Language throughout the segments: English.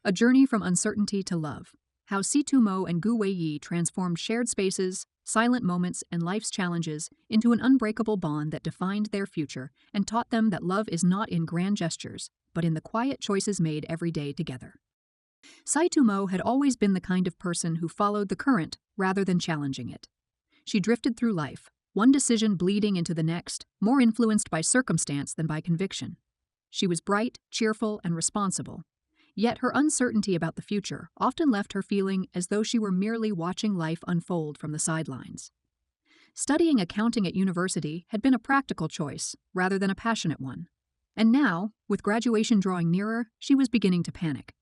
A Journey from Uncertainty to Love. How Mo and Gu Weiyi transformed shared spaces, silent moments, and life's challenges into an unbreakable bond that defined their future and taught them that love is not in grand gestures, but in the quiet choices made every day together. Mo had always been the kind of person who followed the current rather than challenging it. She drifted through life, one decision bleeding into the next, more influenced by circumstance than by conviction. She was bright, cheerful, and responsible. Yet her uncertainty about the future often left her feeling as though she were merely watching life unfold from the sidelines. Studying accounting at university had been a practical choice rather than a passionate one. And now, with graduation drawing nearer, she was beginning to panic.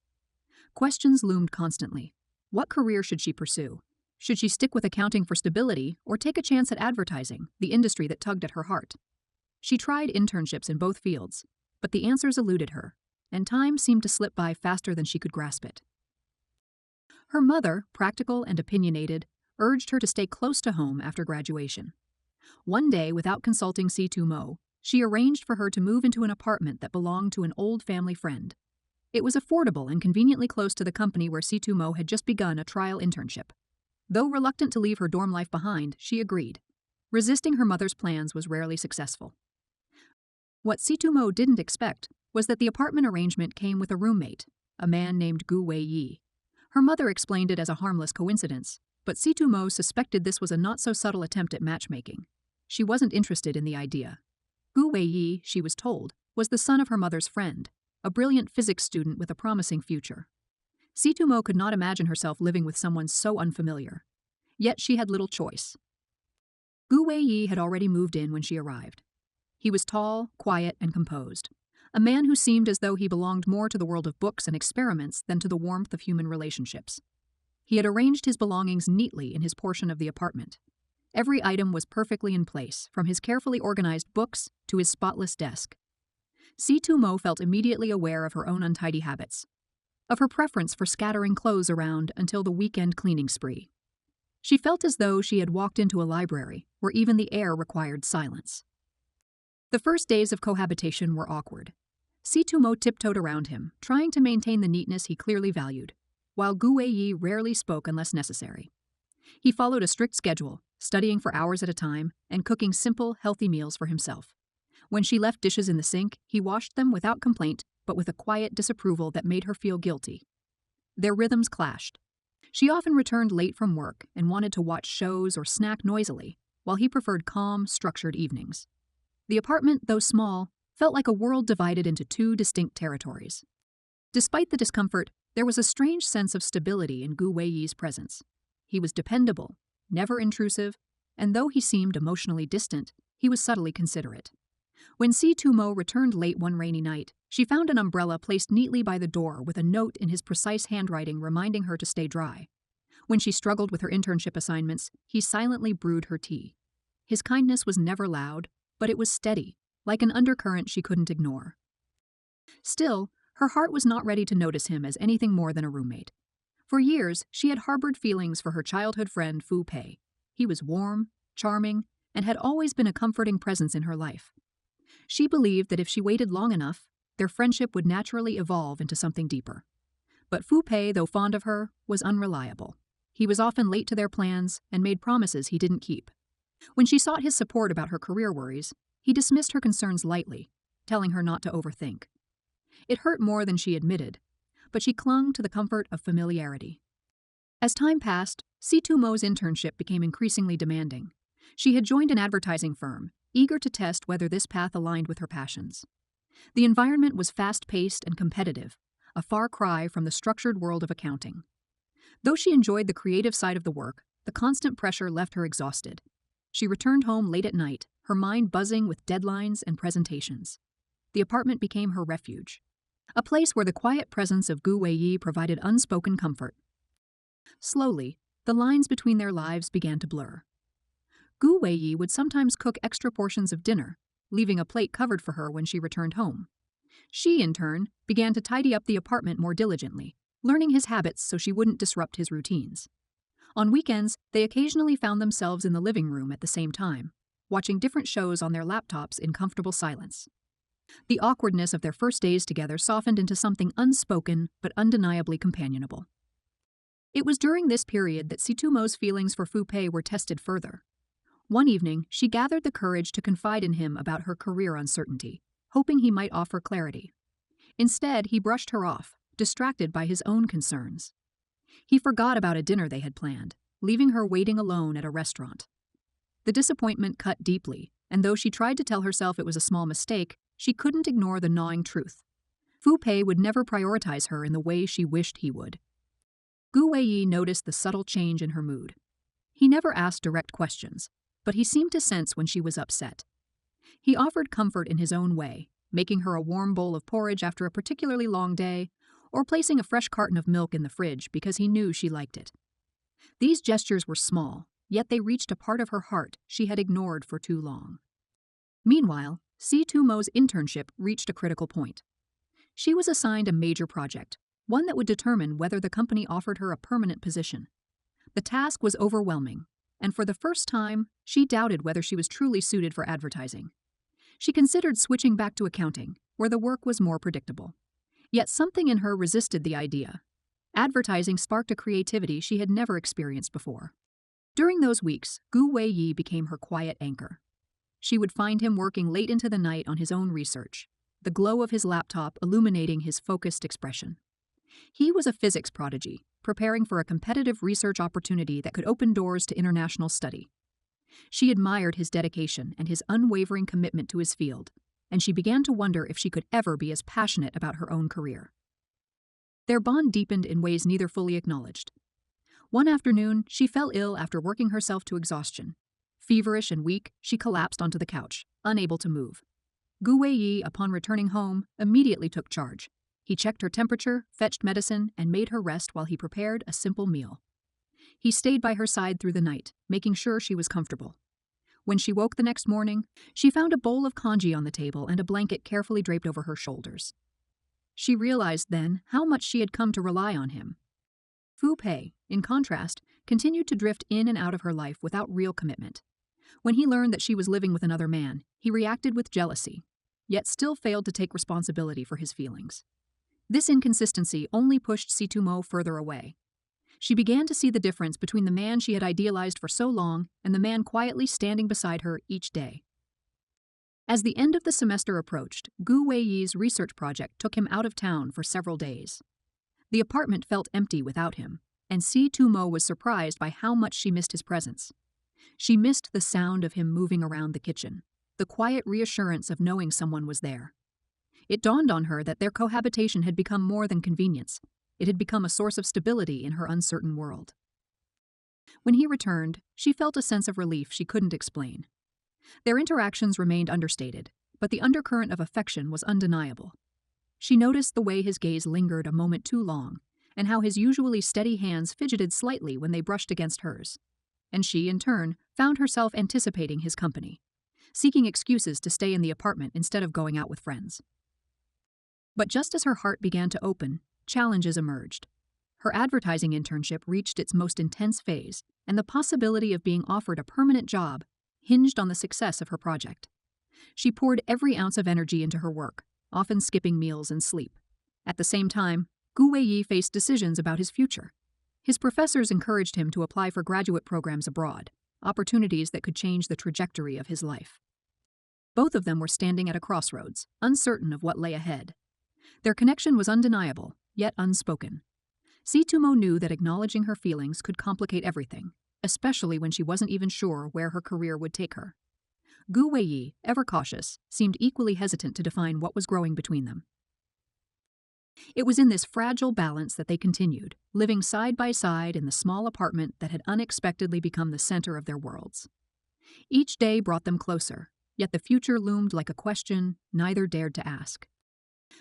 Questions loomed constantly. What career should she pursue? Should she stick with accounting for stability or take a chance at advertising, the industry that tugged at her heart? She tried internships in both fields, but the answers eluded her, and time seemed to slip by faster than she could grasp it. Her mother, practical and opinionated, urged her to stay close to home after graduation. One day, without consulting Mo, she arranged for her to move into an apartment that belonged to an old family friend. It was affordable and conveniently close to the company where Mo had just begun a trial internship. Though reluctant to leave her dorm life behind, she agreed. Resisting her mother's plans was rarely successful. What Mo didn't expect was that the apartment arrangement came with a roommate, a man named Gu Weiyi. Her mother explained it as a harmless coincidence, but Mo suspected this was a not-so-subtle attempt at matchmaking. She wasn't interested in the idea. Gu Weiyi, she was told, was the son of her mother's friend, a brilliant physics student with a promising future. Mo could not imagine herself living with someone so unfamiliar. Yet she had little choice. Gu Weiyi had already moved in when she arrived. He was tall, quiet, and composed. A man who seemed as though he belonged more to the world of books and experiments than to the warmth of human relationships. He had arranged his belongings neatly in his portion of the apartment. Every item was perfectly in place, from his carefully organized books to his spotless desk. Mo felt immediately aware of her own untidy habits, of her preference for scattering clothes around until the weekend cleaning spree. She felt as though she had walked into a library where even the air required silence. The first days of cohabitation were awkward. Mo tiptoed around him, trying to maintain the neatness he clearly valued, while Gu Weiyi rarely spoke unless necessary. He followed a strict schedule, studying for hours at a time and cooking simple, healthy meals for himself. When she left dishes in the sink, he washed them without complaint, but with a quiet disapproval that made her feel guilty. Their rhythms clashed. She often returned late from work and wanted to watch shows or snack noisily, while he preferred calm, structured evenings. The apartment, though small, felt like a world divided into two distinct territories. Despite the discomfort, there was a strange sense of stability in Gu Weiyi's presence. He was dependable, never intrusive, and though he seemed emotionally distant, he was subtly considerate. When Mo returned late one rainy night, she found an umbrella placed neatly by the door with a note in his precise handwriting reminding her to stay dry. When she struggled with her internship assignments, he silently brewed her tea. His kindness was never loud, but it was steady, like an undercurrent she couldn't ignore. Still, her heart was not ready to notice him as anything more than a roommate. For years, she had harbored feelings for her childhood friend Fu Pei. He was warm, charming, and had always been a comforting presence in her life. She believed that if she waited long enough, their friendship would naturally evolve into something deeper. But Fu Pei, though fond of her, was unreliable. He was often late to their plans and made promises he didn't keep. When she sought his support about her career worries, he dismissed her concerns lightly, telling her not to overthink. It hurt more than she admitted, but she clung to the comfort of familiarity. As time passed, Mo's internship became increasingly demanding. She had joined an advertising firm, eager to test whether this path aligned with her passions. The environment was fast-paced and competitive, a far cry from the structured world of accounting. Though she enjoyed the creative side of the work, the constant pressure left her exhausted. She returned home late at night, her mind buzzing with deadlines and presentations. The apartment became her refuge, a place where the quiet presence of Gu Weiyi provided unspoken comfort. Slowly, the lines between their lives began to blur. Gu Weiyi would sometimes cook extra portions of dinner, leaving a plate covered for her when she returned home. She, in turn, began to tidy up the apartment more diligently, learning his habits so she wouldn't disrupt his routines. On weekends, they occasionally found themselves in the living room at the same time, watching different shows on their laptops in comfortable silence. The awkwardness of their first days together softened into something unspoken but undeniably companionable. It was during this period that Situmo's feelings for Fu Pei were tested further. One evening, she gathered the courage to confide in him about her career uncertainty, hoping he might offer clarity. Instead, he brushed her off, distracted by his own concerns. He forgot about a dinner they had planned, leaving her waiting alone at a restaurant. The disappointment cut deeply, and though she tried to tell herself it was a small mistake, she couldn't ignore the gnawing truth. Fu Pei would never prioritize her in the way she wished he would. Gu Weiyi noticed the subtle change in her mood. He never asked direct questions, but he seemed to sense when she was upset. He offered comfort in his own way, making her a warm bowl of porridge after a particularly long day, or placing a fresh carton of milk in the fridge because he knew she liked it. These gestures were small, yet they reached a part of her heart she had ignored for too long. Meanwhile, Situmo's internship reached a critical point. She was assigned a major project, one that would determine whether the company offered her a permanent position. The task was overwhelming, and for the first time, she doubted whether she was truly suited for advertising. She considered switching back to accounting, where the work was more predictable. Yet something in her resisted the idea. Advertising sparked a creativity she had never experienced before. During those weeks, Gu Weiyi became her quiet anchor. She would find him working late into the night on his own research, the glow of his laptop illuminating his focused expression. He was a physics prodigy, preparing for a competitive research opportunity that could open doors to international study. She admired his dedication and his unwavering commitment to his field, and she began to wonder if she could ever be as passionate about her own career. Their bond deepened in ways neither fully acknowledged. One afternoon, she fell ill after working herself to exhaustion. Feverish and weak, she collapsed onto the couch, unable to move. Gu Weiyi, upon returning home, immediately took charge. He checked her temperature, fetched medicine, and made her rest while he prepared a simple meal. He stayed by her side through the night, making sure she was comfortable. When she woke the next morning, she found a bowl of congee on the table and a blanket carefully draped over her shoulders. She realized then how much she had come to rely on him. Fu Pei, in contrast, continued to drift in and out of her life without real commitment. When he learned that she was living with another man, he reacted with jealousy, yet still failed to take responsibility for his feelings. This inconsistency only pushed Situmo further away. She began to see the difference between the man she had idealized for so long and the man quietly standing beside her each day. As the end of the semester approached, Gu Weiyi's research project took him out of town for several days. The apartment felt empty without him, and Situmo was surprised by how much she missed his presence. She missed the sound of him moving around the kitchen, the quiet reassurance of knowing someone was there. It dawned on her that their cohabitation had become more than convenience. It had become a source of stability in her uncertain world. When he returned, she felt a sense of relief she couldn't explain. Their interactions remained understated, but the undercurrent of affection was undeniable. She noticed the way his gaze lingered a moment too long, and how his usually steady hands fidgeted slightly when they brushed against hers. And she, in turn, found herself anticipating his company, seeking excuses to stay in the apartment instead of going out with friends. But just as her heart began to open, challenges emerged. Her advertising internship reached its most intense phase, and the possibility of being offered a permanent job hinged on the success of her project. She poured every ounce of energy into her work, often skipping meals and sleep. At the same time, Gu Weiyi faced decisions about his future. His professors encouraged him to apply for graduate programs abroad, opportunities that could change the trajectory of his life. Both of them were standing at a crossroads, uncertain of what lay ahead. Their connection was undeniable, yet unspoken. Situmo knew that acknowledging her feelings could complicate everything, especially when she wasn't even sure where her career would take her. Gu Weiyi, ever cautious, seemed equally hesitant to define what was growing between them. It was in this fragile balance that they continued, living side by side in the small apartment that had unexpectedly become the center of their worlds. Each day brought them closer, yet the future loomed like a question neither dared to ask.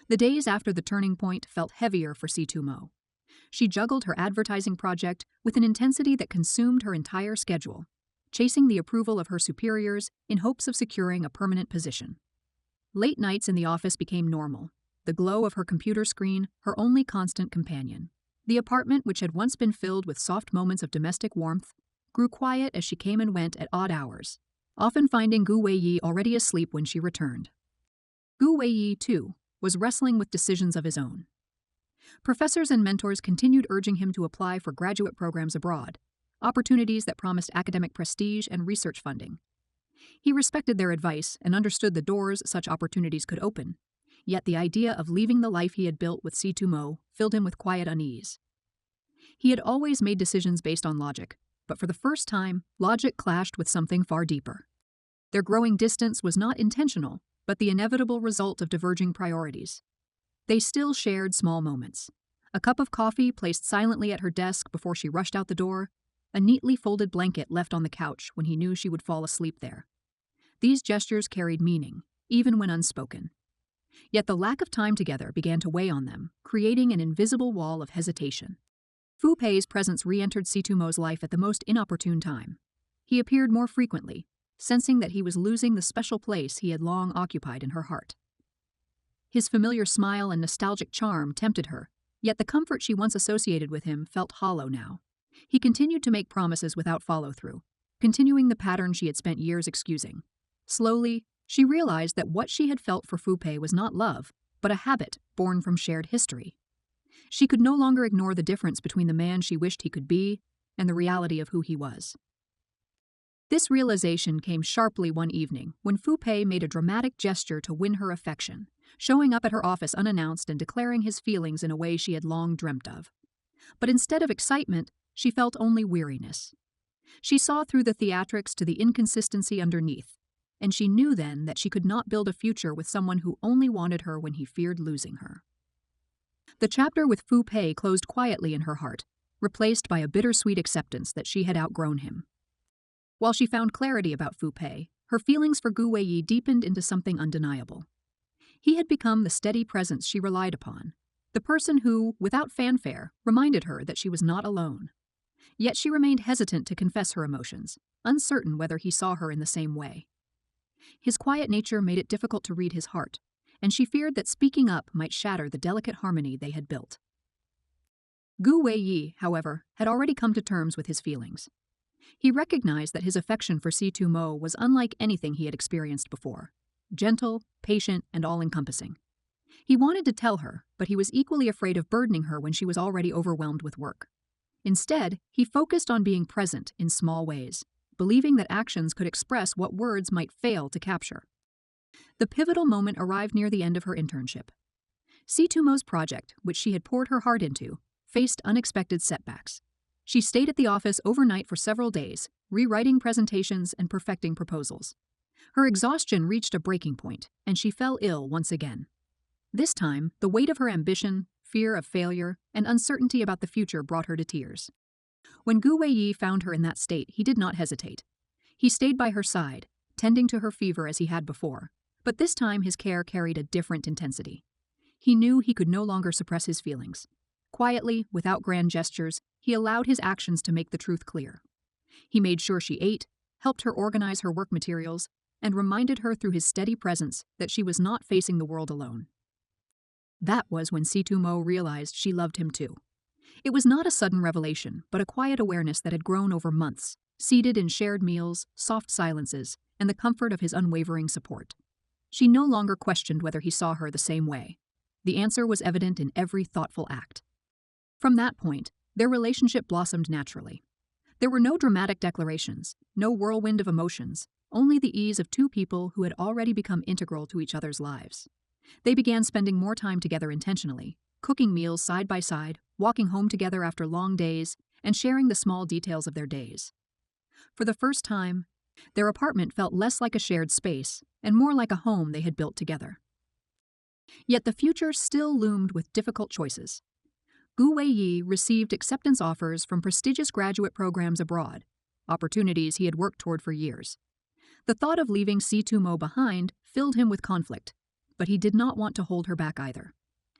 The days after the turning point felt heavier for Situmo. She juggled her advertising project with an intensity that consumed her entire schedule, chasing the approval of her superiors in hopes of securing a permanent position. Late nights in the office became normal, the glow of her computer screen her only constant companion. The apartment, which had once been filled with soft moments of domestic warmth, grew quiet as she came and went at odd hours, often finding Gu Weiyi already asleep when she returned. Gu Weiyi, too, was wrestling with decisions of his own. Professors and mentors continued urging him to apply for graduate programs abroad, opportunities that promised academic prestige and research funding. He respected their advice and understood the doors such opportunities could open, yet the idea of leaving the life he had built with Situmo filled him with quiet unease. He had always made decisions based on logic, but for the first time, logic clashed with something far deeper. Their growing distance was not intentional, but the inevitable result of diverging priorities. They still shared small moments. A cup of coffee placed silently at her desk before she rushed out the door, a neatly folded blanket left on the couch when he knew she would fall asleep there. These gestures carried meaning, even when unspoken. Yet the lack of time together began to weigh on them, creating an invisible wall of hesitation. Fu Pei's presence re-entered Situmo's life at the most inopportune time. He appeared more frequently, sensing that he was losing the special place he had long occupied in her heart. His familiar smile and nostalgic charm tempted her, yet the comfort she once associated with him felt hollow now. He continued to make promises without follow-through, continuing the pattern she had spent years excusing. Slowly, she realized that what she had felt for Fu Pei was not love, but a habit born from shared history. She could no longer ignore the difference between the man she wished he could be and the reality of who he was. This realization came sharply one evening when Fu Pei made a dramatic gesture to win her affection, showing up at her office unannounced and declaring his feelings in a way she had long dreamt of. But instead of excitement, she felt only weariness. She saw through the theatrics to the inconsistency underneath, and she knew then that she could not build a future with someone who only wanted her when he feared losing her. The chapter with Fu Pei closed quietly in her heart, replaced by a bittersweet acceptance that she had outgrown him. While she found clarity about Fu Pei, her feelings for Gu Weiyi deepened into something undeniable. He had become the steady presence she relied upon, the person who, without fanfare, reminded her that she was not alone. Yet she remained hesitant to confess her emotions, uncertain whether he saw her in the same way. His quiet nature made it difficult to read his heart, and she feared that speaking up might shatter the delicate harmony they had built. Gu Weiyi, however, had already come to terms with his feelings. He recognized that his affection for Situmo was unlike anything he had experienced before, gentle, patient, and all-encompassing. He wanted to tell her, but he was equally afraid of burdening her when she was already overwhelmed with work. Instead, he focused on being present in small ways, believing that actions could express what words might fail to capture. The pivotal moment arrived near the end of her internship. Situmo's project, which she had poured her heart into, faced unexpected setbacks. She stayed at the office overnight for several days, rewriting presentations and perfecting proposals. Her exhaustion reached a breaking point, and she fell ill once again. This time, the weight of her ambition, fear of failure, and uncertainty about the future brought her to tears. When Gu Weiyi found her in that state, he did not hesitate. He stayed by her side, tending to her fever as he had before, but this time his care carried a different intensity. He knew he could no longer suppress his feelings. Quietly, without grand gestures, he allowed his actions to make the truth clear. He made sure she ate, helped her organize her work materials, and reminded her through his steady presence that she was not facing the world alone. That was when Situmo realized she loved him too. It was not a sudden revelation, but a quiet awareness that had grown over months, seated in shared meals, soft silences, and the comfort of his unwavering support. She no longer questioned whether he saw her the same way. The answer was evident in every thoughtful act. From that point, their relationship blossomed naturally. There were no dramatic declarations, no whirlwind of emotions, only the ease of two people who had already become integral to each other's lives. They began spending more time together intentionally, cooking meals side by side, walking home together after long days, and sharing the small details of their days. For the first time, their apartment felt less like a shared space and more like a home they had built together. Yet the future still loomed with difficult choices. Gu Weiyi received acceptance offers from prestigious graduate programs abroad, opportunities he had worked toward for years. The thought of leaving Situmo behind filled him with conflict, but he did not want to hold her back either.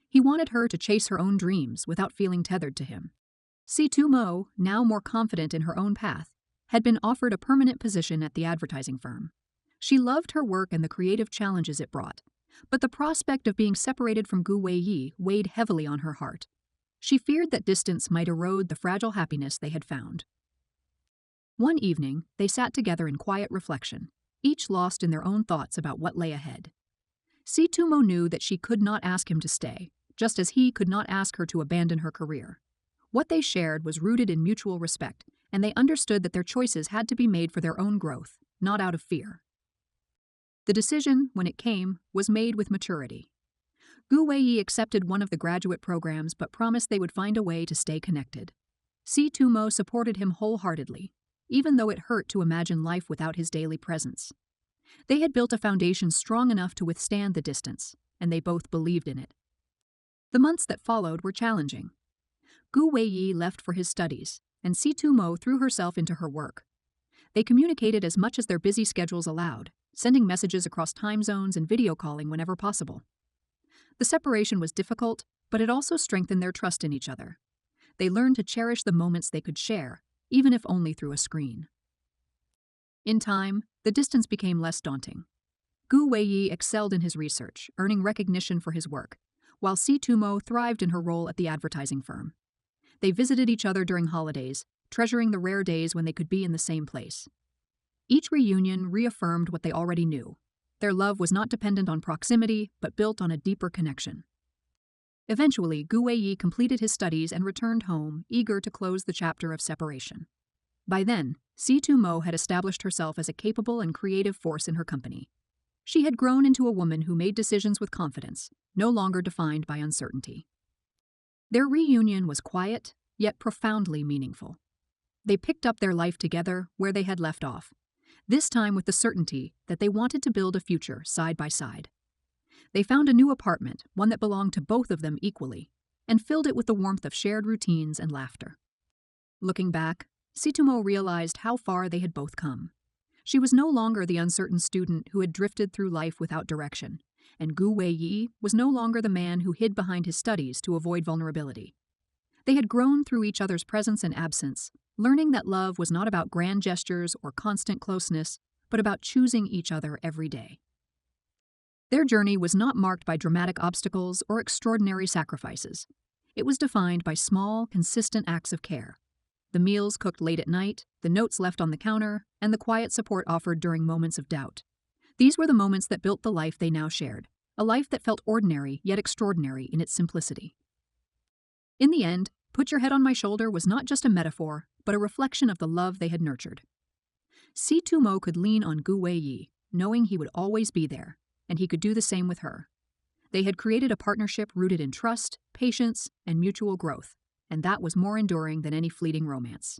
He wanted her to chase her own dreams without feeling tethered to him. Situmo, now more confident in her own path, had been offered a permanent position at the advertising firm. She loved her work and the creative challenges it brought, but the prospect of being separated from Gu Weiyi weighed heavily on her heart. She feared that distance might erode the fragile happiness they had found. One evening, they sat together in quiet reflection, each lost in their own thoughts about what lay ahead. Situmo knew that she could not ask him to stay, just as he could not ask her to abandon her career. What they shared was rooted in mutual respect, and they understood that their choices had to be made for their own growth, not out of fear. The decision, when it came, was made with maturity. Gu Weiyi accepted one of the graduate programs but promised they would find a way to stay connected. Situmo supported him wholeheartedly, even though it hurt to imagine life without his daily presence. They had built a foundation strong enough to withstand the distance, and they both believed in it. The months that followed were challenging. Gu Weiyi left for his studies, and Situmo threw herself into her work. They communicated as much as their busy schedules allowed, sending messages across time zones and video calling whenever possible. The separation was difficult, but it also strengthened their trust in each other. They learned to cherish the moments they could share, even if only through a screen. In time, the distance became less daunting. Gu Weiyi excelled in his research, earning recognition for his work, while Situmo thrived in her role at the advertising firm. They visited each other during holidays, treasuring the rare days when they could be in the same place. Each reunion reaffirmed what they already knew. Their love was not dependent on proximity, but built on a deeper connection. Eventually, Gu Weiyi completed his studies and returned home, eager to close the chapter of separation. By then, Situmo had established herself as a capable and creative force in her company. She had grown into a woman who made decisions with confidence, no longer defined by uncertainty. Their reunion was quiet, yet profoundly meaningful. They picked up their life together where they had left off, this time with the certainty that they wanted to build a future side by side. They found a new apartment, one that belonged to both of them equally, and filled it with the warmth of shared routines and laughter. Looking back, Situmo realized how far they had both come. She was no longer the uncertain student who had drifted through life without direction, and Gu Weiyi was no longer the man who hid behind his studies to avoid vulnerability. They had grown through each other's presence and absence, learning that love was not about grand gestures or constant closeness, but about choosing each other every day. Their journey was not marked by dramatic obstacles or extraordinary sacrifices. It was defined by small, consistent acts of care. The meals cooked late at night, the notes left on the counter, and the quiet support offered during moments of doubt. These were the moments that built the life they now shared, a life that felt ordinary yet extraordinary in its simplicity. In the end, "Put your head on my shoulder" was not just a metaphor, but a reflection of the love they had nurtured. Situmo could lean on Gu Weiyi, knowing he would always be there, and he could do the same with her. They had created a partnership rooted in trust, patience, and mutual growth, and that was more enduring than any fleeting romance.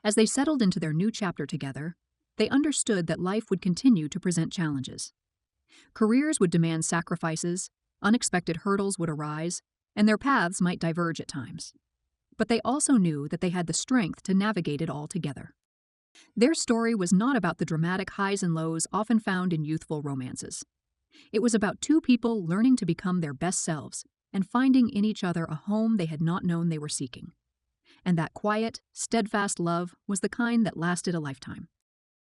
As they settled into their new chapter together, they understood that life would continue to present challenges. Careers would demand sacrifices, unexpected hurdles would arise, and their paths might diverge at times. But they also knew that they had the strength to navigate it all together. Their story was not about the dramatic highs and lows often found in youthful romances. It was about two people learning to become their best selves and finding in each other a home they had not known they were seeking. And that quiet, steadfast love was the kind that lasted a lifetime.